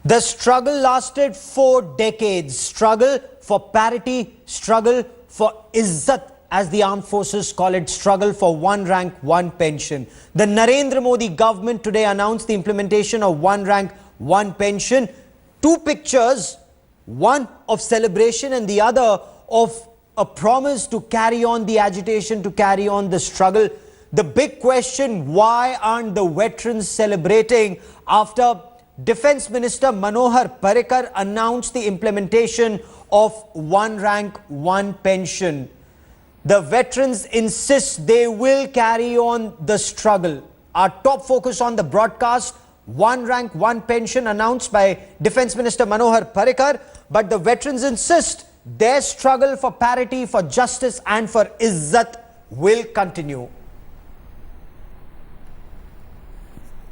The struggle lasted 4 decades. Struggle for parity, struggle for izzat, as the armed forces call it, struggle for one rank, one pension. The Narendra Modi government today announced the implementation of one rank, one pension. Two pictures, one of celebration and the other of a promise to carry on the agitation, to carry on the struggle. The big question, why aren't the veterans celebrating after Defence Minister Manohar Parrikar announced the implementation of one rank, one pension? The veterans insist they will carry on the struggle. Our top focus on the broadcast, one rank, one pension announced by Defence Minister Manohar Parrikar, but the veterans insist their struggle for parity, for justice and for izzat will continue.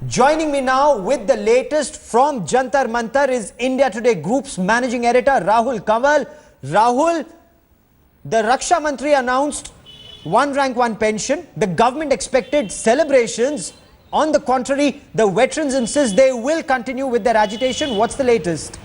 Joining me now with the latest from Jantar Mantar is India Today Group's Managing Editor Rahul Kanwal. Rahul, the Raksha Mantri announced one rank, one pension. The government expected celebrations. On the contrary, the veterans insist they will continue with their agitation. What's the latest?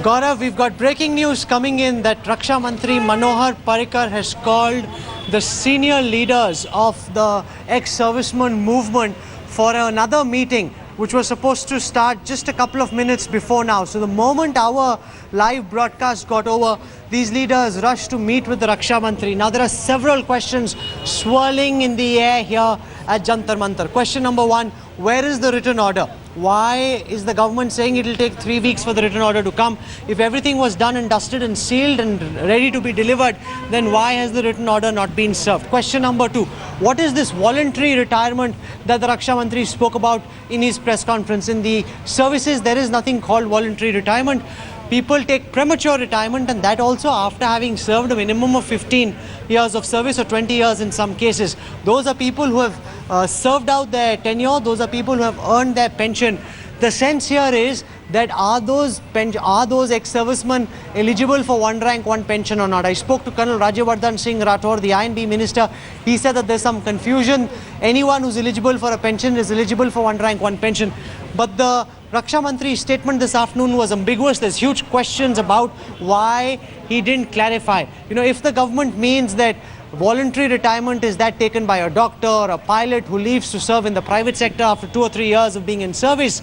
Gaurav, we've got breaking news coming in that Raksha Mantri Manohar Parrikar has called the senior leaders of the ex-servicemen movement for another meeting, which was supposed to start just a couple of minutes before now. So the moment our live broadcast got over, these leaders rushed to meet with the Raksha Mantri. Now there are several questions swirling in the air here at Jantar Mantar. Question number one, where is the written order? Why is the government saying it will take 3 weeks for the written order to come? If everything was done and dusted and sealed and ready to be delivered, then why has the written order not been served? Question number two, what is this voluntary retirement that the Raksha Mantri spoke about in his press conference? In the services, there is nothing called voluntary retirement. People take premature retirement, and that also after having served a minimum of 15 years of service or 20 years in some cases. Those are people who have served out their tenure. Those are people who have earned their pension. The sense here is that are those ex-servicemen eligible for one rank, one pension or not? I spoke to Colonel Rajyavardhan Singh Rathore, the INB minister. He said that there's some confusion. Anyone who's eligible for a pension is eligible for one rank, one pension. But the Raksha Mantri's statement this afternoon was ambiguous. There's huge questions about why he didn't clarify. You know, if the government means that voluntary retirement is that taken by a doctor or a pilot who leaves to serve in the private sector after 2 or 3 years of being in service,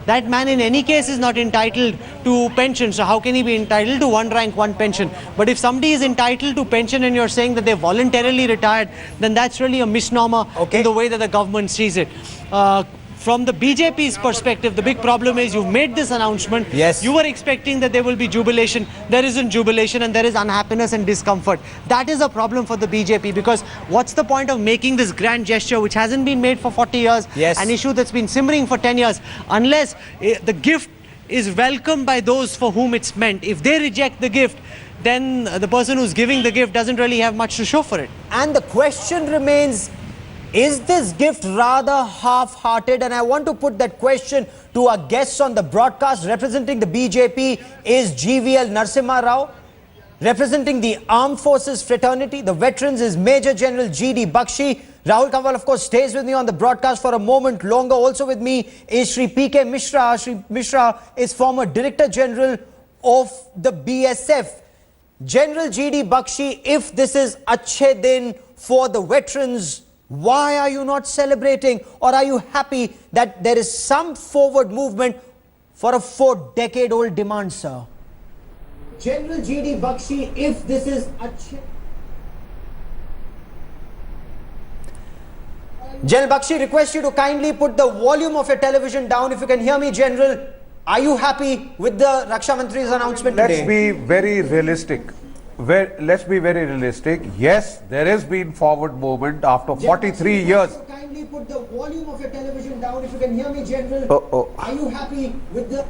that man in any case is not entitled to pension. So how can he be entitled to one rank, one pension? But if somebody is entitled to pension and you're saying that they voluntarily retired, then that's really a misnomer in the way that the government sees it. From the BJP's perspective, the big problem is you've made this announcement. Yes. You were expecting that there will be jubilation. There isn't jubilation and there is unhappiness and discomfort. That is a problem for the BJP, because what's the point of making this grand gesture which hasn't been made for 40 years, an issue that's been simmering for 10 years, unless the gift is welcomed by those for whom it's meant. If they reject the gift, then the person who's giving the gift doesn't really have much to show for it. And the question remains, is this gift rather half-hearted? And I want to put that question to our guests on the broadcast. Representing the BJP is GVL Narasimha Rao. Representing the Armed Forces Fraternity, the veterans, is Major General G.D. Bakshi. Rahul Kanwal, of course, stays with me on the broadcast for a moment longer. Also with me is Shri P.K. Mishra. Shri Mishra is former Director General of the BSF. General G.D. Bakshi, if this is Achhe Din for the veterans, why are you not celebrating, or are you happy that there is some forward movement for a 4-decade-old demand, sir? General G.D. Bakshi, if this is General Bakshi, request you to kindly put the volume of your television down. If you can hear me, General, are you happy with the Raksha Mantri's announcement today? Let's be very realistic. Let's be very realistic. Yes, there has been forward movement after 43 years. Kindly put the volume of your television down. If you can hear me, General. Are you happy with the...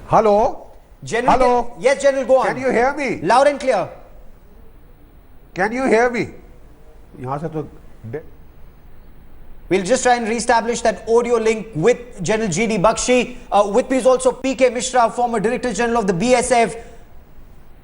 Hello? General, hello? Yes, General, go on. Can you hear me? Loud and clear. Can you hear me? We'll just try and reestablish that audio link with General G.D. Bakshi. With me is also P.K. Mishra, former Director General of the BSF.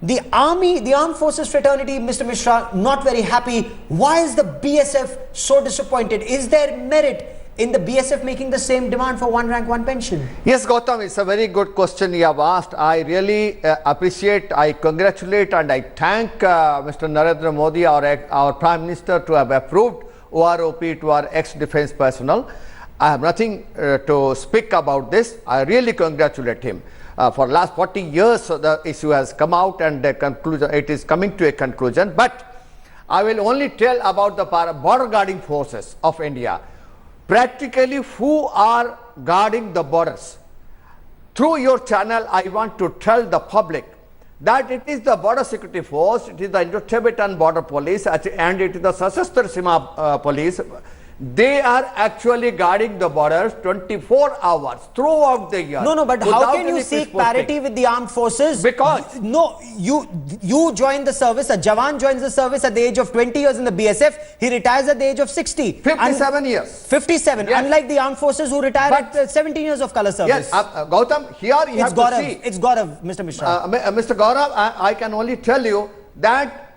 The Army, the Armed Forces Fraternity, Mr. Mishra, not very happy. Why is the BSF so disappointed? Is there merit in the BSF making the same demand for one rank, one pension? Yes, Gautam, it's a very good question you have asked. I really appreciate, I congratulate and I thank Mr. Narendra Modi, our Prime Minister, to have approved OROP to our ex-defense personnel. I have nothing to speak about this. I really congratulate him. For last 40 years, the issue has come out and the conclusion, it is coming to a conclusion. But I will only tell about the border guarding forces of India. Practically, who are guarding the borders? Through your channel, I want to tell the public that it is the border security force, it is the Indo-Tibetan border police, and it is the Sashastra Sima police. They are actually guarding the borders 24 hours throughout the year. No, but how can you seek parity with the armed forces? Because you join the service, a Jawan joins the service at the age of 20 years in the BSF, he retires at the age of 60. 57 years. 57, yes. Unlike the armed forces who retire at 17 years of color service. Yes, Gautam, here you have to see. It's Gaurav, Mr. Mishra. Mr. Gaurav, I can only tell you that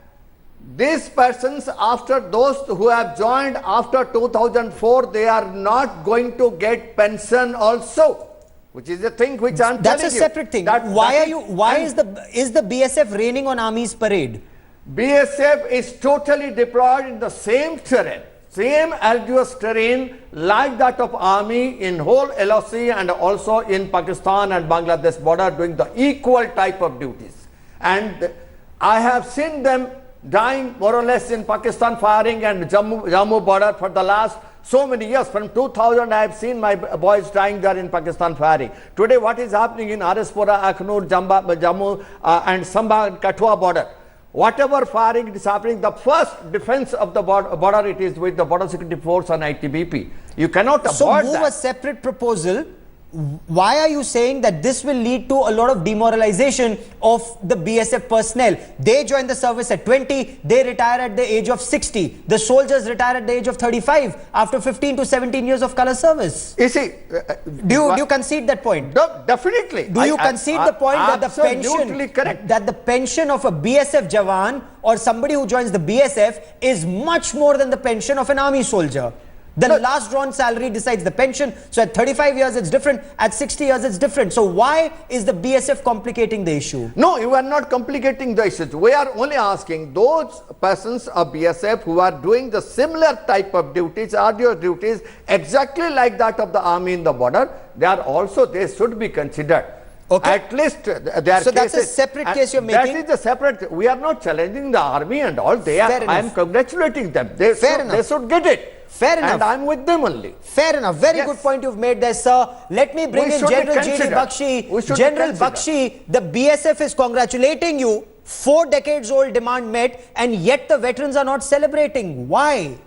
these persons, after those who have joined after 2004, they are not going to get pension also, which is a thing which I am telling you. That's a separate thing. Why is the BSF raining on Army's parade? BSF is totally deployed in the same terrain, same arduous terrain like that of Army in whole LOC and also in Pakistan and Bangladesh border, doing the equal type of duties. And I have seen them dying more or less in Pakistan firing and Jammu border for the last so many years. From 2000 I have seen my boys dying there in Pakistan firing. Today what is happening in Arispura, Akhnur, Jammu and Samba and Kathua border, whatever firing is happening, the first defense of the border it is with the border security force and ITBP. You cannot avoid that. So move a separate proposal. Why are you saying that this will lead to a lot of demoralization of the BSF personnel? They join the service at 20, they retire at the age of 60. The soldiers retire at the age of 35 after 15 to 17 years of color service. You see, do you concede that point? Definitely. Do you concede the point that the pension of a BSF Jawan or somebody who joins the BSF is much more than the pension of an army soldier? The last drawn salary decides the pension. So at 35 years it's different, at 60 years it's different. So why is the BSF complicating the issue? No, you are not complicating the issue. We are only asking those persons of BSF who are doing the similar type of duties, arduous duties, exactly like that of the army in the border, they should be considered. Okay. At least their So that's a separate case you're making? That is a separate. We are not challenging the army and all. I am congratulating them. They should get it. Fair enough. And I am with them only. Fair enough. Very good point you've made there, sir. Let me bring in General G.D. Bakshi. General Bakshi, the BSF is congratulating you. 4 decades old demand met, and yet the veterans are not celebrating. Why?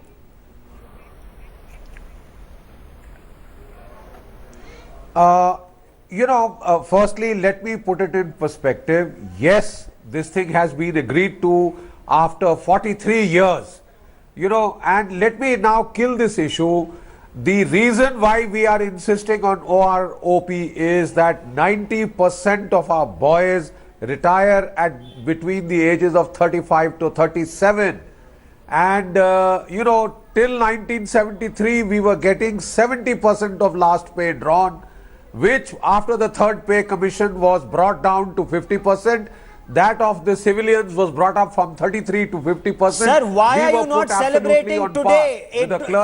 Firstly, let me put it in perspective. Yes, this thing has been agreed to after 43 years. And let me now kill this issue. The reason why we are insisting on OROP is that 90% of our boys retire at between the ages of 35 to 37. And, till 1973, we were getting 70% of last pay drawn, which after the third pay commission was brought down to 50%. That of the civilians was brought up from 33 to 50%. Sir, why are you not celebrating today?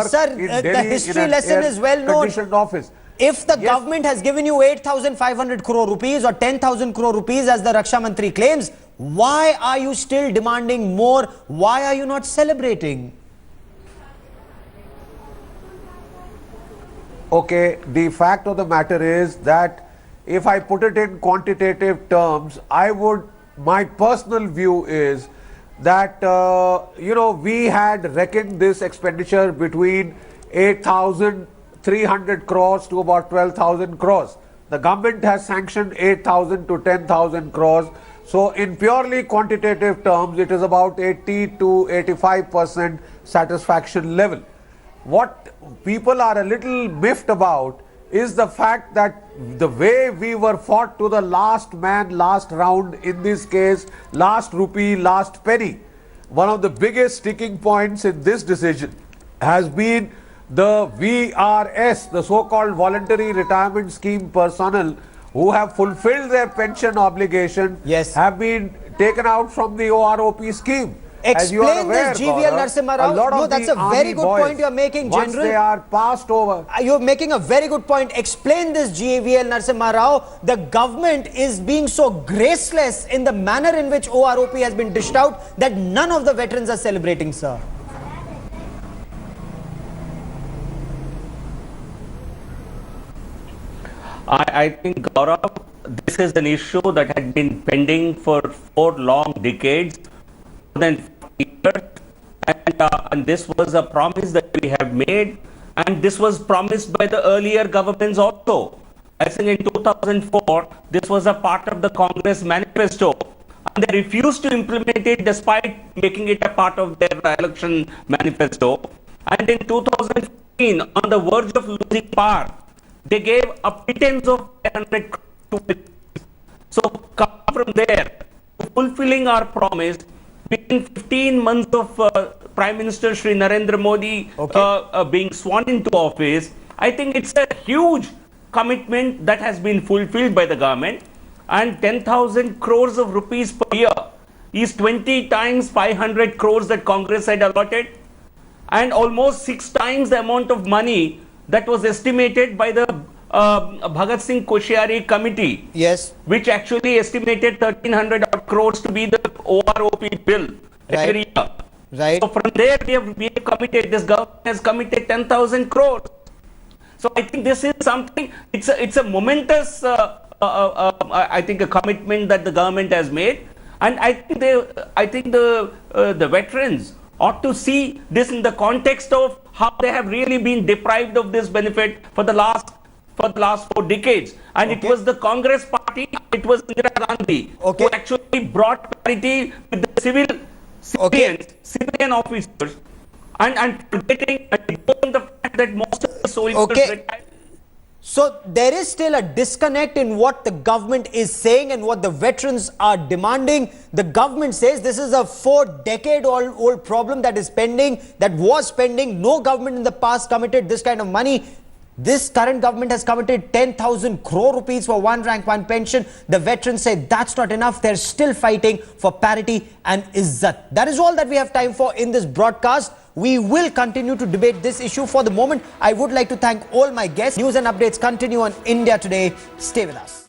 Sir, the history lesson is well known. Office. If the government has given you 8,500 crore rupees or 10,000 crore rupees as the Raksha Mantri claims, why are you still demanding more? Why are you not celebrating? Okay, the fact of the matter is that if I put it in quantitative terms, my personal view is that, we had reckoned this expenditure between 8,300 crores to about 12,000 crores. The government has sanctioned 8,000 to 10,000 crores. So in purely quantitative terms, it is about 80 to 85% satisfaction level. What people are a little miffed about is the fact that the way we were fought to the last man, last round, in this case, last rupee, last penny. One of the biggest sticking points in this decision has been the VRS, the so-called voluntary retirement scheme personnel who have fulfilled their pension obligation Yes. have been taken out from the OROP scheme. As you are Explain aware, this, GVL Gaurav, Narasimha a Rao. lot No, of that's the a very army good boys, point you are making, once General. they are passed over. You're making a very good point. Explain this, GVL Narasimha Rao. The government is being so graceless in the manner in which OROP has been dished out that none of the veterans are celebrating, sir. I think, Gaurav, this is an issue that had been pending for 4 long decades, more than 40 years, and this was a promise that we have made, and this was promised by the earlier governments also. I think in 2004, this was a part of the Congress manifesto, and they refused to implement it despite making it a part of their election manifesto. And in 2015, on the verge of losing power, they gave a pretense of 500 crores to it. So come from there to fulfilling our promise within 15 months of Prime Minister Shri Narendra Modi being sworn into office. I think it's a huge commitment that has been fulfilled by the government, and 10,000 crores of rupees per year is 20 times 500 crores that Congress had allotted, and almost 6 times the amount of money that was estimated by the Bhagat Singh Koshyari committee, Yes. which actually estimated 1,300 odd crores to be the OROP bill every year. Right. So from there we have committed, this government has committed 10,000 crores. So I think this is something, it's a momentous, I think, a commitment that the government has made. And I think the veterans ought to see this in the context of how they have really been deprived of this benefit for the last 4 decades. And it was the Congress party, it was Indira Gandhi who actually brought parity with the civilian officers, and forgetting and ignoring the fact that most of the soldiers retired. So there is still a disconnect in what the government is saying and what the veterans are demanding. The government says this is a 4-decade-old problem that is pending, that was pending. No government in the past committed this kind of money. This current government has committed 10,000 crore rupees for one rank, one pension. The veterans say that's not enough. They're still fighting for parity and izzat. That is all that we have time for in this broadcast. We will continue to debate this issue. For the moment, I would like to thank all my guests. News and updates continue on India Today. Stay with us.